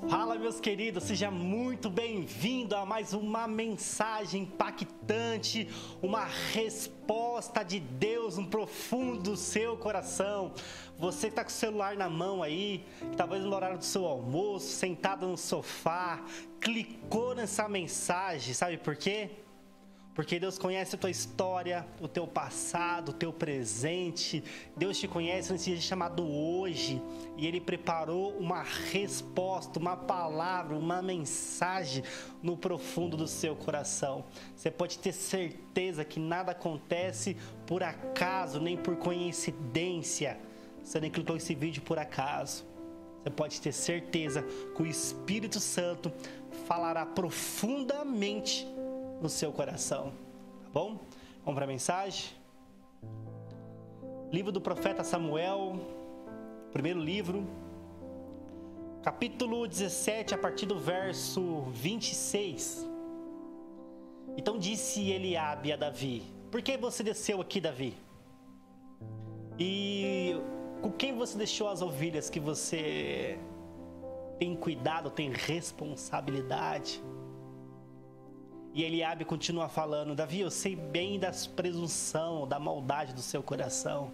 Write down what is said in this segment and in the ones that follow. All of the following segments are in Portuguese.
Fala, meus queridos, seja muito bem-vindo a mais uma mensagem impactante, uma resposta de Deus no profundo do seu coração. Você que está com o celular na mão aí, talvez no horário do seu almoço, sentado no sofá, clicou nessa mensagem, sabe por quê? Porque Deus conhece a tua história, o teu passado, o teu presente. Deus te conhece nesse dia chamado hoje. E Ele preparou uma resposta, uma palavra, uma mensagem no profundo do seu coração. Você pode ter certeza que nada acontece por acaso, nem por coincidência. Você nem clicou esse vídeo por acaso. Você pode ter certeza que o Espírito Santo falará profundamente no seu coração, tá bom? Vamos para a mensagem? Livro do profeta Samuel, primeiro livro, capítulo 17, a partir do verso 26. Então disse Eliabe a Davi: por que você desceu aqui, Davi? E com quem você deixou as ovelhas que você tem cuidado, tem responsabilidade? E Eliabe continua falando: Davi, eu sei bem da presunção, da maldade do seu coração,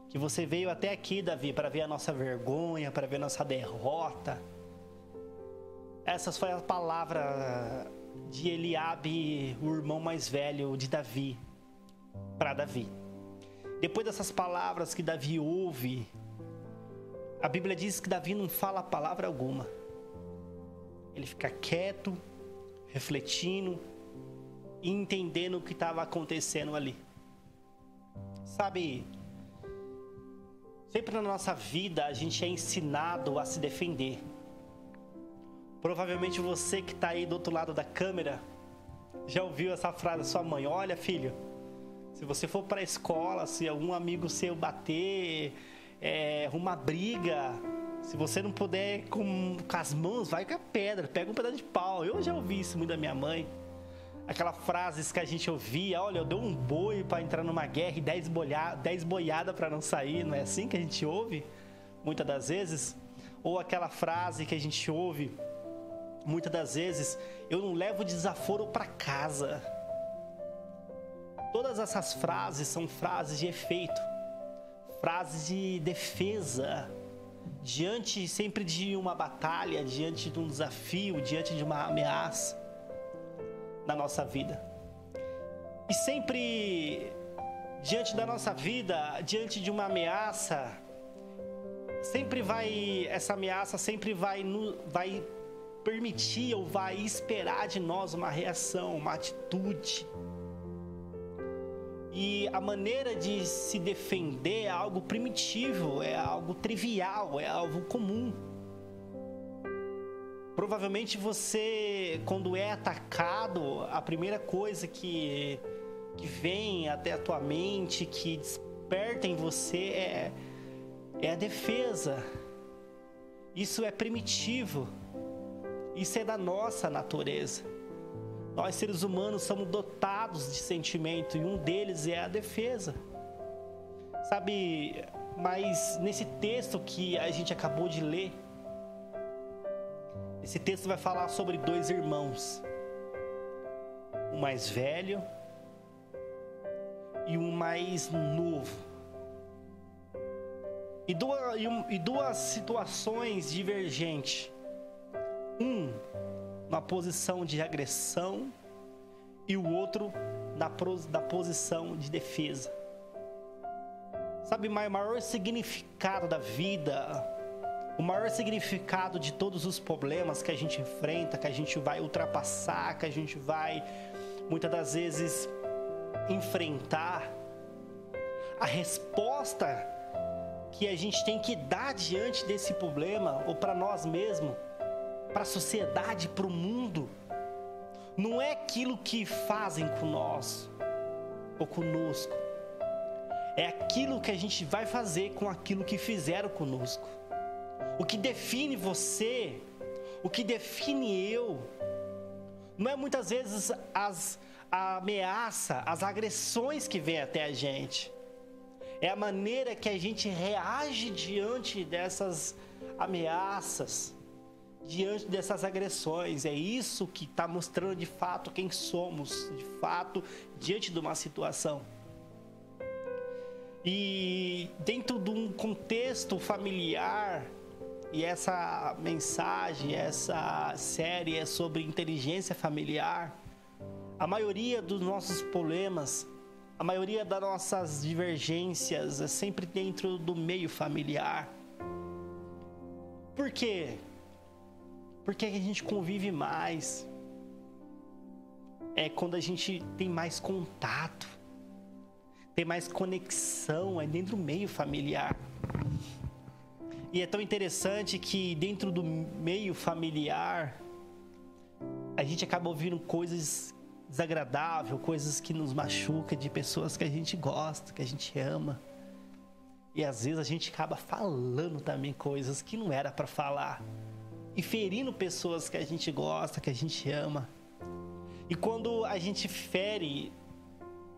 que você veio até aqui, Davi, para ver a nossa vergonha, para ver a nossa derrota. Essas foram as palavras de Eliabe, o irmão mais velho de Davi, para Davi. Depois dessas palavras que Davi ouve, a Bíblia diz que Davi não fala palavra alguma. Ele fica quieto, refletindo e entendendo o que estava acontecendo ali. Sabe, sempre na nossa vida a gente é ensinado a se defender. Provavelmente você que está aí do outro lado da câmera já ouviu essa frase da sua mãe: olha, filho, se você for para a escola, se algum amigo seu bater, uma briga, se você não puder com as mãos, vai com a pedra, pega um pedaço de pau. Eu já ouvi isso muito da minha mãe. Aquela frase que a gente ouvia: olha, eu dou um boi para entrar numa guerra e 10 boiadas para não sair. Não é assim que a gente ouve muitas das vezes? Ou aquela frase que a gente ouve muitas das vezes: eu não levo desaforo para casa. Todas essas frases são frases de efeito, frases de defesa, diante sempre de uma batalha, diante de um desafio, diante de uma ameaça na nossa vida. E sempre diante da nossa vida, diante de uma ameaça, essa ameaça sempre vai permitir ou vai esperar de nós uma reação, uma atitude. E a maneira de se defender é algo primitivo, é algo trivial, é algo comum. Provavelmente você, quando é atacado, a primeira coisa que vem até a tua mente, que desperta em você é a defesa. Isso é primitivo. Isso é da nossa natureza. Nós, seres humanos, somos dotados de sentimento e um deles é a defesa. Sabe, mas nesse texto que a gente acabou de ler, esse texto vai falar sobre dois irmãos, um mais velho e um mais novo. E duas situações divergentes. Um na posição de agressão e o outro da posição de defesa. Sabe, o maior significado da vida, o maior significado de todos os problemas que a gente enfrenta, que a gente vai ultrapassar, que a gente vai muitas das vezes enfrentar, a resposta que a gente tem que dar diante desse problema, ou para nós mesmos, para a sociedade, para o mundo, não é aquilo que fazem com nós ou conosco, é aquilo que a gente vai fazer com aquilo que fizeram conosco. O que define você, o que define eu, não é muitas vezes a ameaça, as agressões que vêm até a gente, é a maneira que a gente reage diante dessas ameaças, diante dessas agressões. É isso que está mostrando de fato quem somos, de fato, diante de uma situação. E dentro de um contexto familiar, e essa mensagem, essa série é sobre inteligência familiar, a maioria dos nossos problemas, a maioria das nossas divergências é sempre dentro do meio familiar. Por quê? Porque a gente convive mais. É quando a gente tem mais contato, tem mais conexão, é dentro do meio familiar. E é tão interessante que dentro do meio familiar, a gente acaba ouvindo coisas desagradáveis, coisas que nos machucam de pessoas que a gente gosta, que a gente ama. E às vezes a gente acaba falando também coisas que não era para falar. E ferindo pessoas que a gente gosta, que a gente ama. E quando a gente fere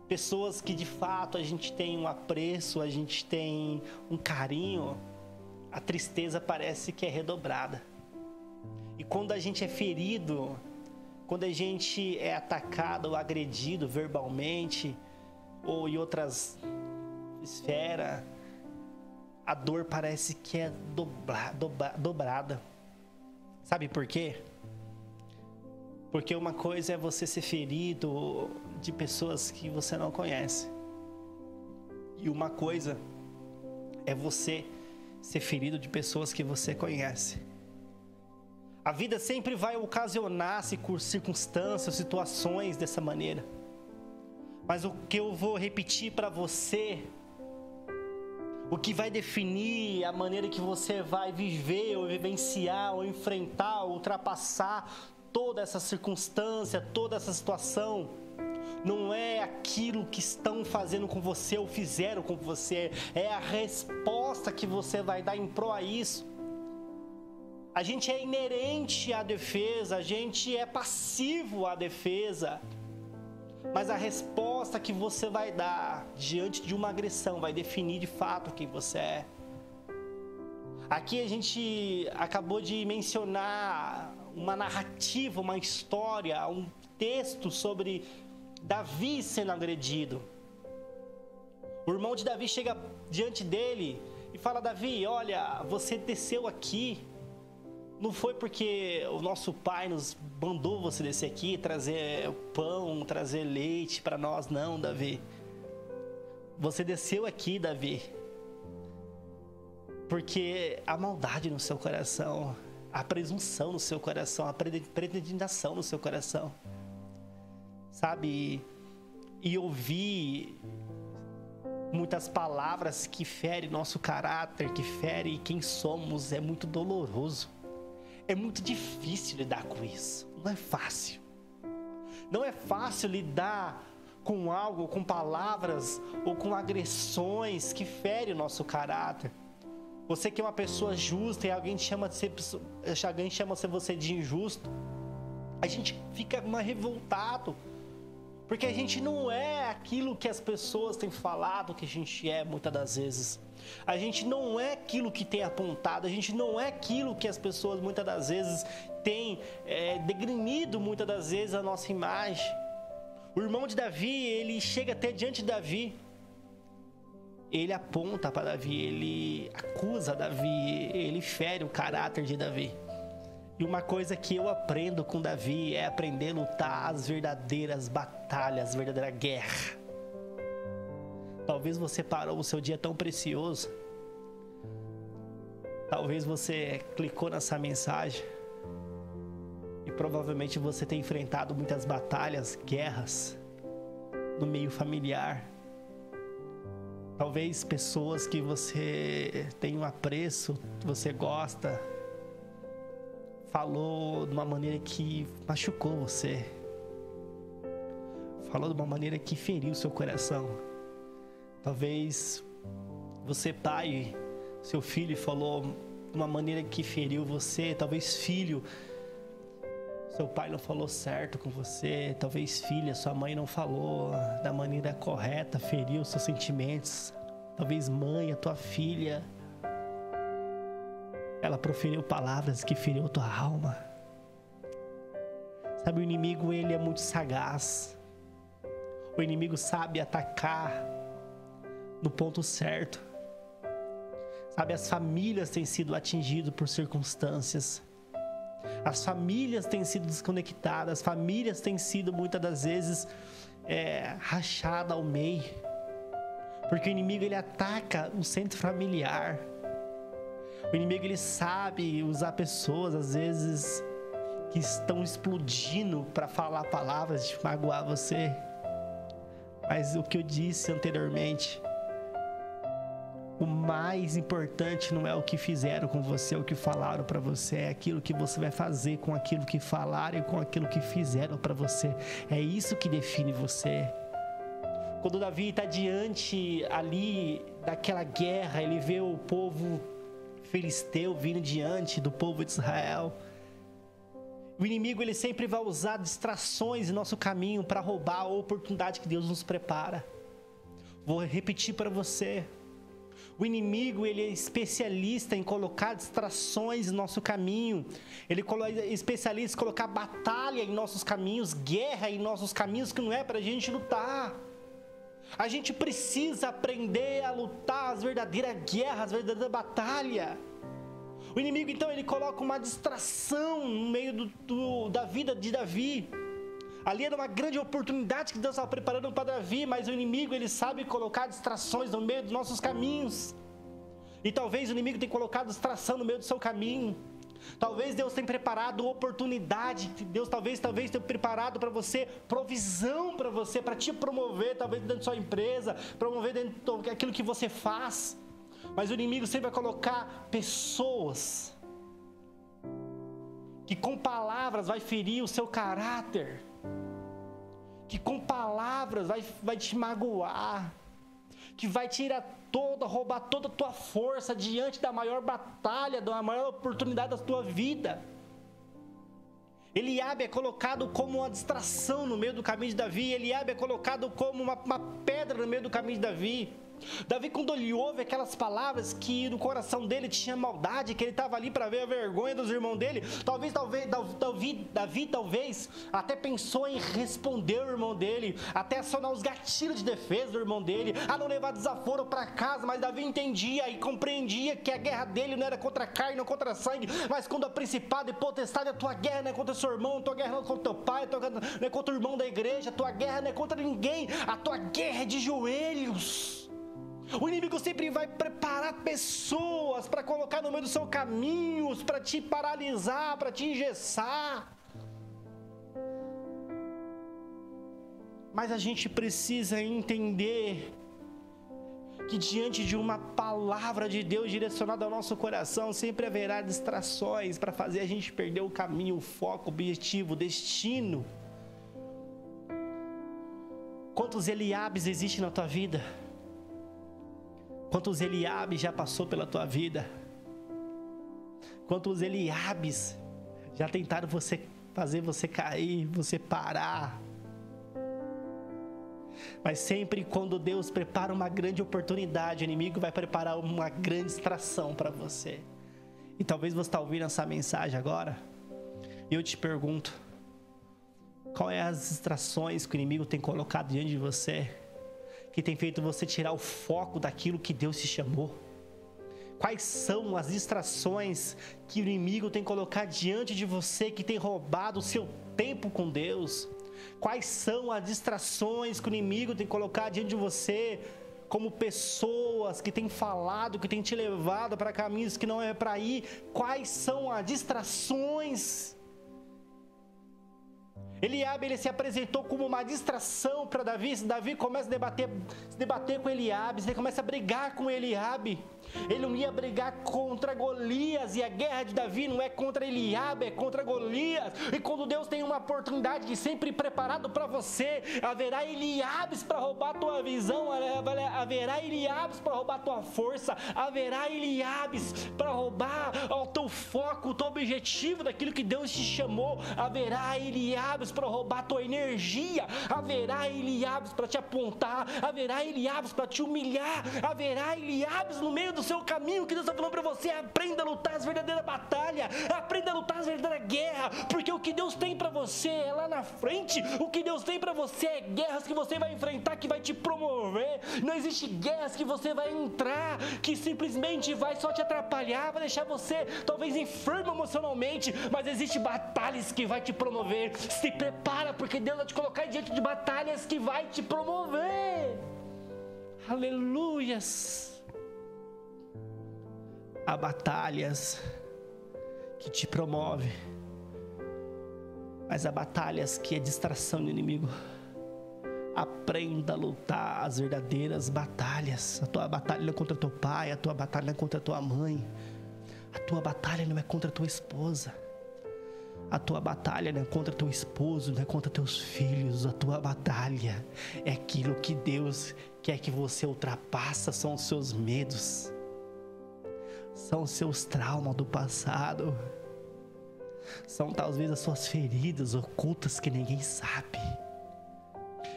pessoas que de fato a gente tem um apreço, a gente tem um carinho, a tristeza parece que é redobrada. E quando a gente é ferido, quando a gente é atacado ou agredido verbalmente ou em outras esferas, a dor parece que é dobrada. Sabe por quê? Porque uma coisa é você ser ferido de pessoas que você não conhece. E uma coisa é você ser ferido de pessoas que você conhece. A vida sempre vai ocasionar circunstâncias, situações dessa maneira. Mas o que eu vou repetir para você, o que vai definir a maneira que você vai viver, ou vivenciar, ou enfrentar, ou ultrapassar toda essa circunstância, toda essa situação, não é aquilo que estão fazendo com você ou fizeram com você, é a resposta que você vai dar em prol a isso. A gente é inerente à defesa, a gente é passivo à defesa, mas a resposta que você vai dar diante de uma agressão vai definir de fato quem você é. Aqui a gente acabou de mencionar uma narrativa, uma história, um texto sobre Davi sendo agredido. O irmão de Davi chega diante dele e fala: Davi, olha, você desceu aqui, não foi porque o nosso pai nos mandou você descer aqui, trazer pão, trazer leite para nós, não, Davi. Você desceu aqui, Davi, porque a maldade no seu coração, a presunção no seu coração, a predestinação no seu coração, sabe? E ouvir muitas palavras que ferem nosso caráter, que ferem quem somos, é muito doloroso. É muito difícil lidar com isso. Não é fácil. Não é fácil lidar com algo, com palavras ou com agressões que ferem o nosso caráter. Você que é uma pessoa justa e alguém chama você de injusto, a gente fica revoltado, porque a gente não é aquilo que as pessoas têm falado que a gente é muitas das vezes. A gente não é aquilo que tem apontado, a gente não é aquilo que as pessoas muitas das vezes têm degrinido muitas das vezes a nossa imagem. O irmão de Davi, ele chega até diante de Davi, ele aponta para Davi, ele acusa Davi, ele fere o caráter de Davi. E uma coisa que eu aprendo com Davi é aprender a lutar as verdadeiras batalhas, a verdadeira guerra. Talvez você parou o seu dia tão precioso. Talvez você clicou nessa mensagem e provavelmente você tem enfrentado muitas batalhas, guerras no meio familiar. Talvez pessoas que você tem um apreço, que você gosta, falou de uma maneira que machucou você. Falou de uma maneira que feriu seu coração. Talvez você, pai, seu filho, falou de uma maneira que feriu você. Talvez filho, seu pai não falou certo com você. Talvez filha, sua mãe não falou da maneira correta, feriu seus sentimentos. Talvez mãe, a tua filha. ela proferiu palavras que feriu tua alma. Sabe, o inimigo, ele é muito sagaz. O inimigo sabe atacar no ponto certo. Sabe, as famílias têm sido atingidas por circunstâncias. As famílias têm sido desconectadas. As famílias têm sido, muitas das vezes, rachadas ao meio. Porque o inimigo, ele ataca o centro familiar. O inimigo, ele sabe usar pessoas, às vezes, que estão explodindo para falar palavras de magoar você. Mas o que eu disse anteriormente, o mais importante não é o que fizeram com você, o que falaram para você, é aquilo que você vai fazer com aquilo que falaram e com aquilo que fizeram para você. É isso que define você. Quando Davi está diante ali daquela guerra, ele vê o povo filisteu vindo diante do povo de Israel. O inimigo, ele sempre vai usar distrações em nosso caminho para roubar a oportunidade que Deus nos prepara. Vou repetir para você. O inimigo, ele é especialista em colocar distrações no nosso caminho. Ele é especialista em colocar batalha em nossos caminhos, guerra em nossos caminhos, que não é para a gente lutar. A gente precisa aprender a lutar as verdadeiras guerras, as verdadeiras batalhas. O inimigo, então, ele coloca uma distração no meio da vida de Davi. Ali era uma grande oportunidade que Deus estava preparando para Davi, mas o inimigo, ele sabe colocar distrações no meio dos nossos caminhos. E talvez o inimigo tenha colocado distração no meio do seu caminho. Talvez Deus tenha preparado oportunidade, Deus talvez tenha preparado para você provisão para você, para te promover, talvez dentro da sua empresa, promover dentro daquilo que você faz. Mas o inimigo sempre vai colocar pessoas que com palavras vai ferir o seu caráter, que com palavras vai te magoar, que vai roubar toda a tua força diante da maior batalha, da maior oportunidade da tua vida. Eliabe é colocado como uma distração no meio do caminho de Davi. Eliabe é colocado como uma pedra no meio do caminho de Davi. Davi, quando ele ouve aquelas palavras, que no coração dele tinha maldade, que ele estava ali para ver a vergonha dos irmãos dele, Davi talvez até pensou em responder o irmão dele, até acionar os gatilhos de defesa do irmão dele, a não levar desaforo para casa. Mas Davi entendia e compreendia que a guerra dele não era contra a carne, não contra sangue, mas contra a principado e potestade. A tua guerra não é contra seu irmão, a tua guerra não é contra teu pai, a tua guerra não é contra o irmão da igreja, a tua guerra não é contra ninguém, a tua guerra é de joelhos. O inimigo sempre vai preparar pessoas para colocar no meio do seu caminho, para te paralisar, para te engessar. Mas a gente precisa entender que diante de uma palavra de Deus direcionada ao nosso coração, sempre haverá distrações para fazer a gente perder o caminho, o foco, o objetivo, o destino. Quantos Eliabes existem na tua vida? Quantos Eliabes já passou pela tua vida? Quantos Eliabes já tentaram fazer você cair, você parar? Mas sempre quando Deus prepara uma grande oportunidade, o inimigo vai preparar uma grande distração para você. E talvez você está ouvindo essa mensagem agora, e eu te pergunto, qual é as distrações que o inimigo tem colocado diante de você, que tem feito você tirar o foco daquilo que Deus te chamou? Quais são as distrações que o inimigo tem colocado diante de você, que tem roubado o seu tempo com Deus? Quais são as distrações que o inimigo tem colocado diante de você, como pessoas que têm falado, que têm te levado para caminhos que não é para ir? Quais são as distrações? Eliabe, ele se apresentou como uma distração para Davi. Davi começa a debater com Eliabe, ele começa a brigar com Eliabe. Ele não ia brigar contra Golias, e a guerra de Davi não é contra Eliabe, é contra Golias. E quando Deus tem uma oportunidade sempre preparado para você, haverá Eliabes para roubar a tua visão, haverá Eliabes para roubar a tua força, haverá Eliabes para roubar o teu foco, o teu objetivo daquilo que Deus te chamou, haverá Eliabes para roubar a tua energia, haverá Eliabes para te apontar, haverá Eliabes para te humilhar, haverá Eliabes no meio do seu caminho. O que Deus está falando para você é: aprenda a lutar as verdadeiras batalhas, aprenda a lutar as verdadeiras guerras, porque o que Deus tem para você é lá na frente. O que Deus tem para você é guerras que você vai enfrentar, que vai te promover. Não existe guerras que você vai entrar, que simplesmente vai só te atrapalhar, vai deixar você talvez enfermo emocionalmente, mas existe batalhas que vai te promover. Se prepara, porque Deus vai te colocar diante de batalhas que vai te promover. Aleluias. Há batalhas que te promovem, mas há batalhas que é distração do inimigo. Aprenda a lutar as verdadeiras batalhas. A tua batalha não é contra teu pai, a tua batalha não é contra tua mãe, a tua batalha não é contra tua esposa, a tua batalha não é contra teu esposo, não é contra teus filhos. A tua batalha é aquilo que Deus quer que você ultrapassa. São os seus medos, são os seus traumas do passado, são talvez as suas feridas ocultas que ninguém sabe.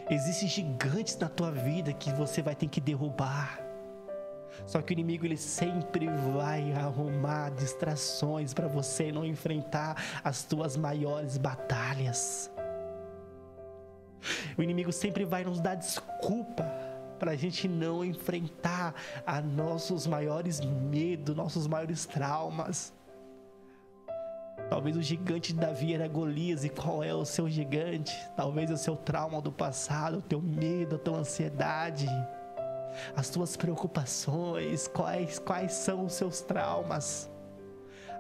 Existem gigantes na tua vida que você vai ter que derrubar. Só que o inimigo, ele sempre vai arrumar distrações para você não enfrentar as tuas maiores batalhas. O inimigo sempre vai nos dar desculpa para a gente não enfrentar a nossos maiores medos, nossos maiores traumas. Talvez o gigante de Davi era Golias. E qual é o seu gigante? Talvez é o seu trauma do passado, o teu medo, a tua ansiedade, as tuas preocupações. Quais são os seus traumas?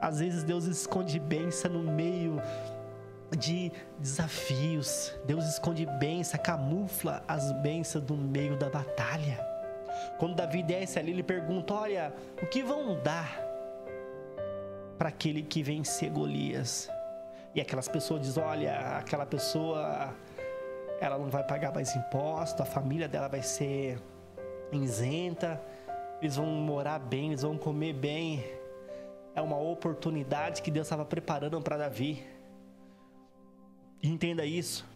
Às vezes Deus esconde bênção no meio de desafios. Deus esconde bênção, camufla as bênçãos no meio da batalha. Quando Davi desce ali, ele pergunta: olha, o que vão dar para aquele que vencer Golias? E aquelas pessoas dizem: olha, aquela pessoa, ela não vai pagar mais imposto, a família dela vai ser isenta, eles vão morar bem, eles vão comer bem. É uma oportunidade que Deus estava preparando para Davi. E entenda isso: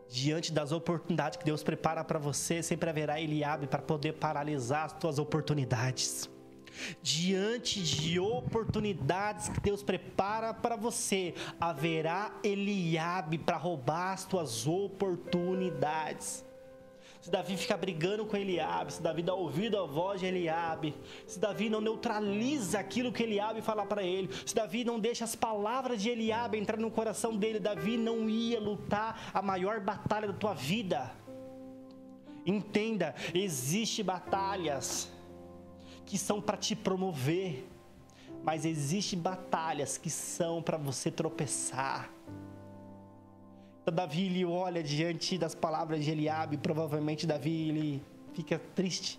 diante das oportunidades que Deus prepara para você, sempre haverá Eliabe para poder paralisar as tuas oportunidades. Diante de oportunidades que Deus prepara para você, haverá Eliabe para roubar as tuas oportunidades. Se Davi ficar brigando com Eliabe, se Davi dá ouvido à voz de Eliabe, se Davi não neutraliza aquilo que Eliabe fala para ele, se Davi não deixa as palavras de Eliabe entrar no coração dele, Davi não ia lutar a maior batalha da tua vida. Entenda, existem batalhas que são para te promover, mas existem batalhas que são para você tropeçar. Então Davi, ele olha diante das palavras de Eliabe. Provavelmente Davi, ele fica triste,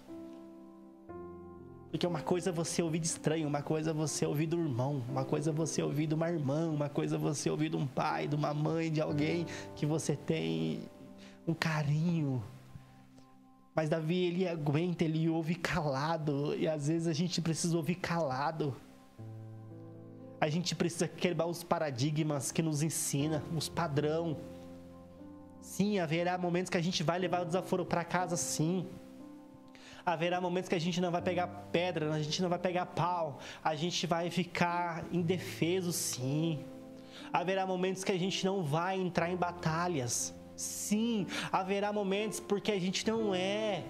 porque uma coisa é você ouvir de estranho, uma coisa é você ouvir do irmão, uma coisa é você ouvir de uma irmã, uma coisa é você ouvir de um pai, de uma mãe, de alguém que você tem um carinho. Mas Davi, ele aguenta, ele ouve calado. E às vezes a gente precisa ouvir calado. A gente precisa quebrar os paradigmas que nos ensina, os padrão. Sim, haverá momentos que a gente vai levar o desaforo para casa, sim. Haverá momentos que a gente não vai pegar pedra, a gente não vai pegar pau. A gente vai ficar indefeso, sim. Haverá momentos que a gente não vai entrar em batalhas. Sim, haverá momentos porque a gente não é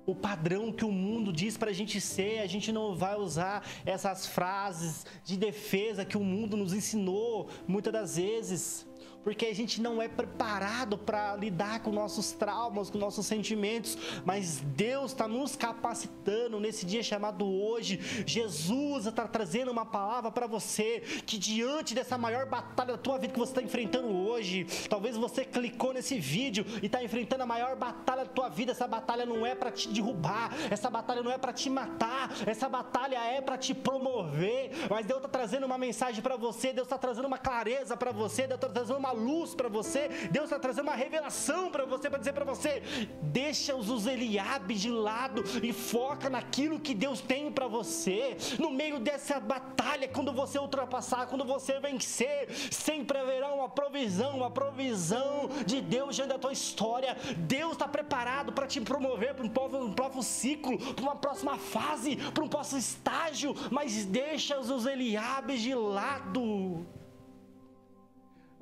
o padrão que o mundo diz para a gente ser. A gente não vai usar essas frases de defesa que o mundo nos ensinou muitas das vezes, porque a gente não é preparado para lidar com nossos traumas, com nossos sentimentos. Mas Deus está nos capacitando nesse dia chamado hoje. Jesus está trazendo uma palavra para você, que diante dessa maior batalha da tua vida que você está enfrentando hoje, talvez você clicou nesse vídeo e está enfrentando a maior batalha da tua vida. Essa batalha não é para te derrubar, essa batalha não é para te matar, essa batalha é para te promover. Mas Deus está trazendo uma mensagem para você, Deus está trazendo uma clareza para você, Deus está trazendo uma uma luz para você, Deus está trazendo uma revelação para você, para dizer para você: deixa os Eliabes de lado e foca naquilo que Deus tem para você. No meio dessa batalha, quando você ultrapassar, quando você vencer, sempre haverá uma provisão de Deus diante da tua história. Deus está preparado para te promover para um próximo ciclo, para uma próxima fase, para um próximo estágio, mas deixa os Eliabes de lado.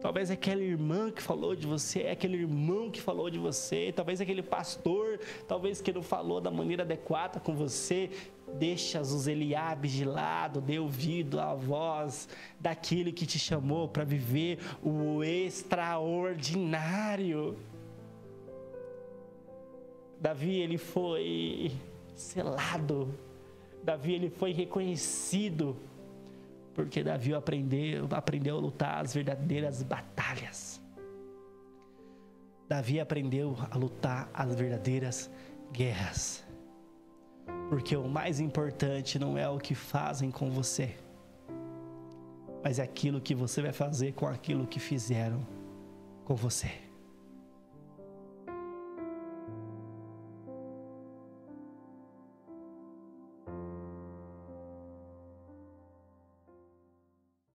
Talvez aquela irmã que falou de você, aquele irmão que falou de você, talvez aquele pastor, talvez que não falou da maneira adequada com você. Deixa os Eliabes de lado, dê ouvido à voz daquele que te chamou para viver o extraordinário. Davi, ele foi selado, Davi, ele foi reconhecido, porque Davi aprendeu a lutar as verdadeiras batalhas. Davi aprendeu a lutar as verdadeiras guerras. Porque o mais importante não é o que fazem com você, mas é aquilo que você vai fazer com aquilo que fizeram com você.